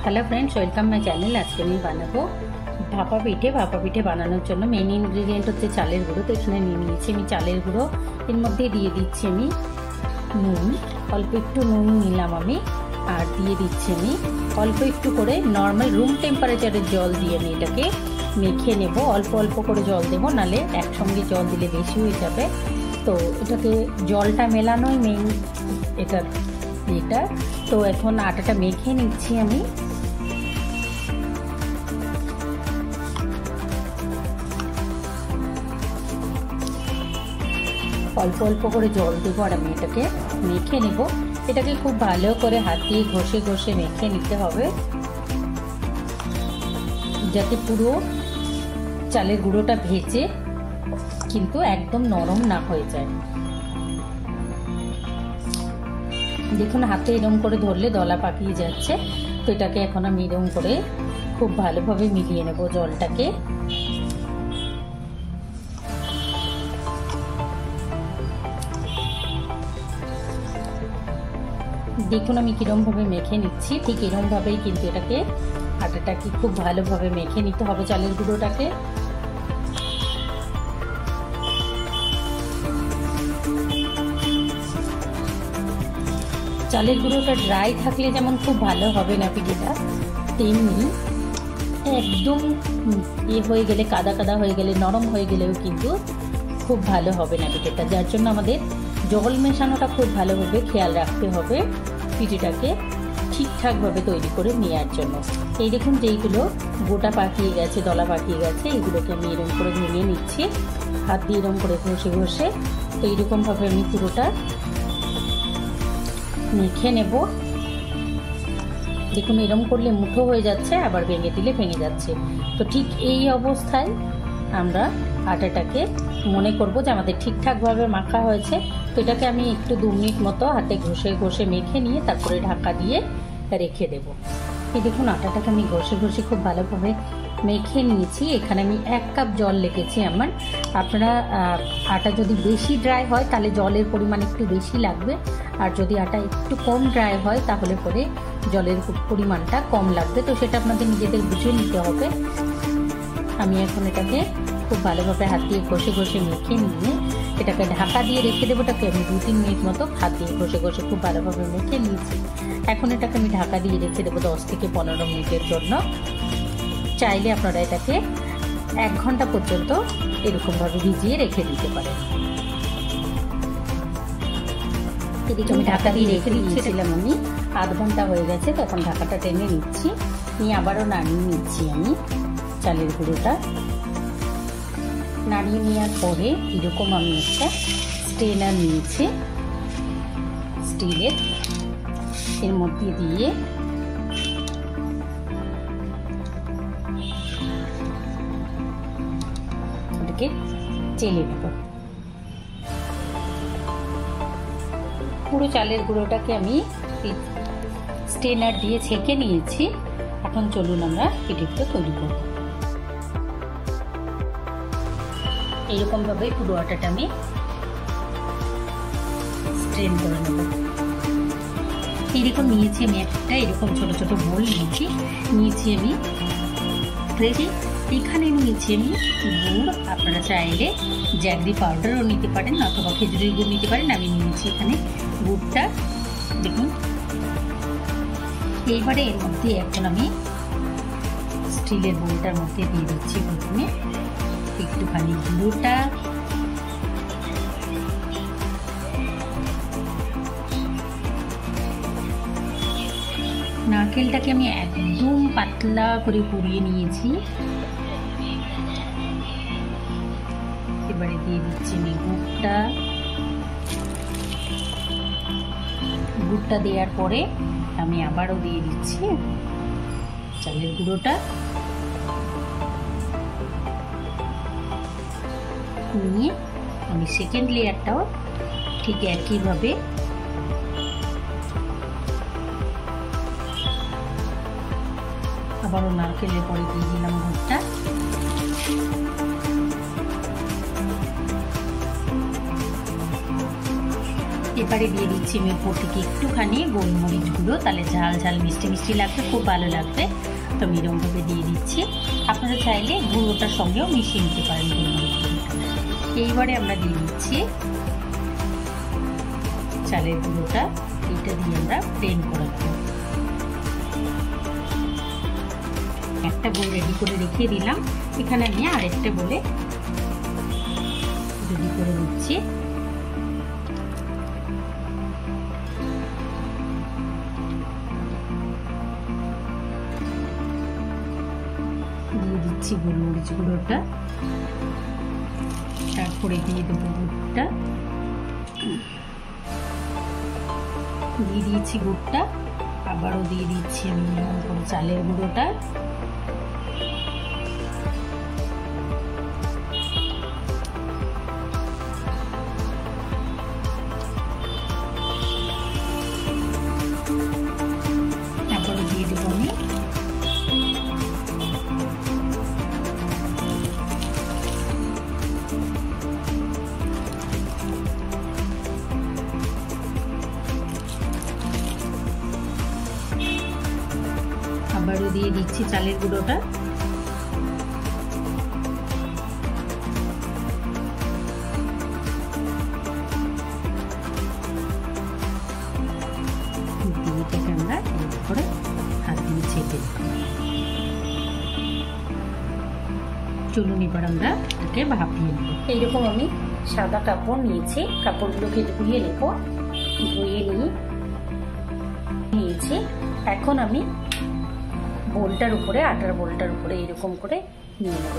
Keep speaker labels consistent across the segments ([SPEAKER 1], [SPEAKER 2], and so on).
[SPEAKER 1] Hello friends, welcome my channel. आज के मैं बनाबो भापा पिठे। भापा पिठे बनानोर जोन्नो मेन इनग्रेडिएंट होच्छे चालेर गुड़ो। तो एखाने निये नियेछि आमि चालेर गुड़ो, एर मध्ये दिये दिচ্ছি आमि নুন, अल्प एकटु নুন निलाम आमि আর দিয়ে দিচ্ছি আমি অল্প একটু করে নরমাল রুম টেম্পারেচারের জল দিয়ে আমি এটাকে মেখে নেব। অল্প অল্প করে জল দেব, নালে একসঙ্গে জল দিলে বেশি হয়ে যাবে। তো এটাকে জলটা মেলানোই মেইন এটা। তো এখন আটাটা মেখে নিচ্ছি আমি। অল্প অল্প করে জল দেবো আর আমি এটাকে মেখে নেব। এটাকে খুব ভালো করে হাত দিয়ে ঘষে ঘষে মেখে নিতে হবে, যাতে পুরো চালের গুঁড়োটা ভেজে কিন্তু একদম নরম না হয়ে যায়। দেখুন হাতে এরকম করে ধরলে দলা পাকিয়ে যাচ্ছে। তো এটাকে এখন আমি এরকম করে খুব ভালোভাবে মিলিয়ে নেব জলটাকে। দেখুন আমি কিরকম ভাবে মেখে নিচ্ছি, ঠিক এরকম ভাবেই কিন্তু এটাকে আটাটাকে খুব ভালোভাবে মেখে নিতে হবে চালের গুঁড়োটাকে। চালের গুঁড়োটা ড্রাই থাকলে যেমন খুব ভালো হবে না পিঠেটা, তেমনি একদম হয়ে গেলে কাদা কাদা হয়ে গেলে নরম হয়ে গেলেও কিন্তু খুব ভালো হবে না পিঠেটা। যার জন্য আমাদের জল মেশানোটা খুব ভালোভাবে খেয়াল রাখতে হবে পিঠেটাকে ঠিকঠাকভাবে তৈরি করে নেওয়ার জন্য। এই দেখুন যেইগুলো গোটা পাকিয়ে গেছে, দলা পাকিয়ে গেছে, এইগুলোকে আমি এরকম করে ভেঙে নিচ্ছি হাত দিয়ে এরকম করে ঘষে ঘষে। তো এইরকমভাবে আমি পুরোটা মেখে নেব। দেখুন এরকম করলে মুঠো হয়ে যাচ্ছে, আবার ভেঙে দিলে ভেঙে যাচ্ছে। তো ঠিক এই অবস্থায় আমরা আটাটাকে মনে করব যে আমাদের ঠিকঠাকভাবে মাখা হয়েছে। তো এটাকে আমি একটু 2 মিনিট মতো হাতে ঘষে ঘষে মেখে নিয়ে তারপরে ঢাকা দিয়ে রেখে দেব। এই দেখুন আটাটাকে আমি ঘষে ঘষে খুব ভালোভাবে মেখে নিয়েছি। এখানে আমি 1 কাপ জল লেগেছে আমার। আপনারা আটা যদি বেশি ড্রাই হয় তাহলে জলের পরিমাণ একটু বেশি লাগবে, আর যদি আটা একটু কম ড্রাই হয় তাহলে পরে জলের পরিমাণটা কম লাগবে। তো সেটা আপনাদের নিজেদের বুঝে নিতে হবে। আমি এখন এটাকে খুব ভালোভাবে হাত দিয়ে ঘষে ঘষে মেখে নিয়ে এটাকে ঢাকা দিয়ে রেখে দেবো। এটাকে আমি 2-3 মিনিট মতো হাত দিয়ে ঘষে ঘষে খুব ভালোভাবে মেখে নিয়েছি। এখন এটাকে আমি ঢাকা দিয়ে রেখে দেবো 10 থেকে 15 মিনিটের জন্য। চাইলে আপনারা এটাকে 1 ঘন্টা পর্যন্ত এরকমভাবে ভিজিয়ে রেখে দিতে পারেন। এদিকে আমি ঢাকা দিয়ে রেখে দিয়েছিলাম আমি, আধ ঘন্টা হয়ে গেছে। তখন ঢাকাটা টেনে নিচ্ছি, নিয়ে আবারও নাড়িয়ে নিচ্ছি আমি চালের গুঁড়োটা। নাড়িয়ে নেওয়ার পরে এরকম আমি একটা স্ট্রেনার নিয়েছি স্টিলের, এর মধ্যে দিয়ে এটাকে চেলে নেব। পুরো চালের গুঁড়োটাকে আমি স্ট্রেনার দিয়ে ছেঁকে নিয়েছি। এখন চলুন আমরা পিঠেগুলো তৈরি করব। এইরকম ভাবে পুরো আটাটা আমি স্ট্রেন করে নেব। এইরকম নিয়েছি আমি একটা, এরকম ছোট ছোট বোল নিয়েছি আমি রেডি। এখানে নিয়েছি আমি গুড়। আপনারা চাইলে জ্যাগরি পাউডারও নিতে পারেন অথবা খেজুরের গুড় নিতে পারেন। আমি নিয়েছি এখানে গুড়টা। দেখুন এইবারে এর মধ্যে এখন আমি স্টিলের বোলটার মধ্যে দিয়ে দিচ্ছি প্রথমে একটুখানি গুঁড়োটা। নারকেলটাকে আমি একদম পাতলা করে কুড়িয়ে নিয়েছি। এবারে দিয়ে দিচ্ছি আমি গুড়টা দেওয়ার পরে আমি আবারও দিয়ে দিচ্ছি চালের গুঁড়োটা। নিয়ে আমি সেকেন্ড লেয়ারটাও ঠিক একইভাবে আবারও নারকেলের পরে দিয়ে দিলাম গুড়টা। এবারে দিয়ে দিচ্ছি আমি উপর থেকে একটুখানি গোলমরিচ গুঁড়ো, তাহলে ঝাল ঝাল মিষ্টি মিষ্টি লাগবে, খুব ভালো লাগবে। তো আমি এরকমভাবে দিয়ে দিচ্ছি। আপনারা চাইলে গুঁড়োটার সঙ্গেও মিশিয়ে নিতে পারেন গোলমরিচ গুঁড়োটা। এইবারে আমরা দিয়ে দিচ্ছি চালের গুঁড়োটা, এইটা দিয়ে আমরা প্লেন করে দেবো। একটা বোল রেডি করে রেখে দিলাম, এখানে আমি আরেকটা বলে রেডি করে দিচ্ছি। দিয়ে দিচ্ছি গোলমরিচ গুঁড়োটা, তারপরে দিয়ে দেবো গুড়টা, দিয়ে দিয়েছি গুড়টা, আবারও দিয়ে দিচ্ছি আমি চালের গুঁড়োটা, আবারও দিয়ে দেবো আমি আবারও দিয়ে দিচ্ছি চালের গুঁড়োটা, এটাকে আমরা করে হাত দিয়ে চেপে দেব। চলুন এবার আমরা এটাকে ভাপিয়ে নেব। এইরকম আমি সাদা কাপড় নিয়েছি, কাপড়গুলোকে ধুয়ে নেব। ধুয়ে নিয়েছি। এখন আমি বোলটার উপরে, আটার বোলটার উপরে এরকম করে নিয়ে নেব।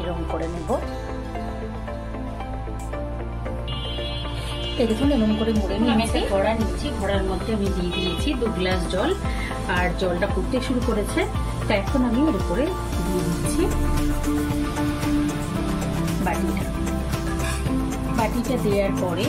[SPEAKER 1] এরকম করে নেব। দেখুন এরকম করে মুড়ে নিয়ে আমি একটা ঘড়া নিয়েছি, ঘড়ার মধ্যে আমি দিয়ে দিয়েছি 2 গ্লাস জল, আর জলটা ফুটতে শুরু করেছে। তো এখন আমি এর উপরে দিয়ে দিচ্ছি বাটিটা দেওয়ার পরে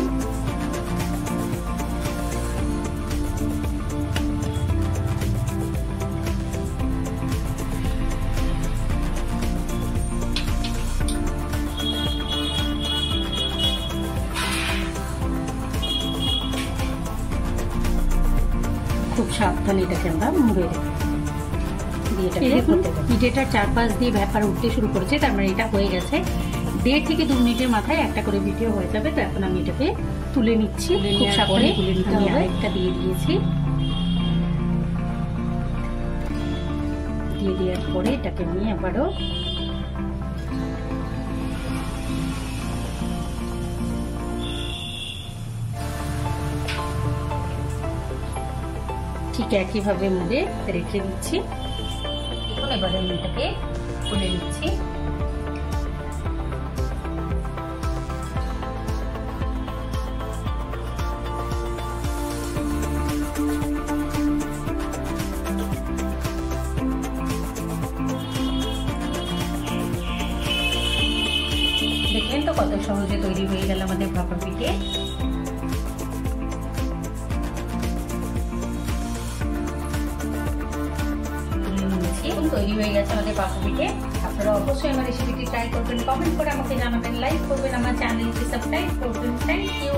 [SPEAKER 1] খুব সাবধানে এটাকে আমরা মুড়ে দেবো। পিঠেটার চারপাশ দিয়ে ব্যাপার উঠতে শুরু করেছে, তার মানে এটা হয়ে গেছে। 1.5 থেকে 2 মিনিটের মাথায় একটা করে ভিডিও হয়ে যাবে। তো এখন আমি এটাকে তুলে নিচ্ছি, খুব সাবধানে তুলে নিতে হবে। আরেকটা দিয়ে দিয়েছি, দিয়ে দেওয়ার পরে এটাকে আমি আবারও ঠিক একইভাবে মুড়ে রেখে দিচ্ছি। এখন এবারে আমি এটাকে তুলে নিচ্ছি। দেখলেন তো কত সহজে তৈরি হয়ে গেল আমাদের ভাপা পিঠে। তৈরি হয়ে গেছে আমাদের ভাপা পিঠে। আপনারা অবশ্যই আমার রেসিপিটি ট্রাই করবেন, কমেন্ট করে আমাকে জানাবেন, লাইক করবেন, আমার চ্যানেলটি সাবস্ক্রাইব করবেন। Thank you.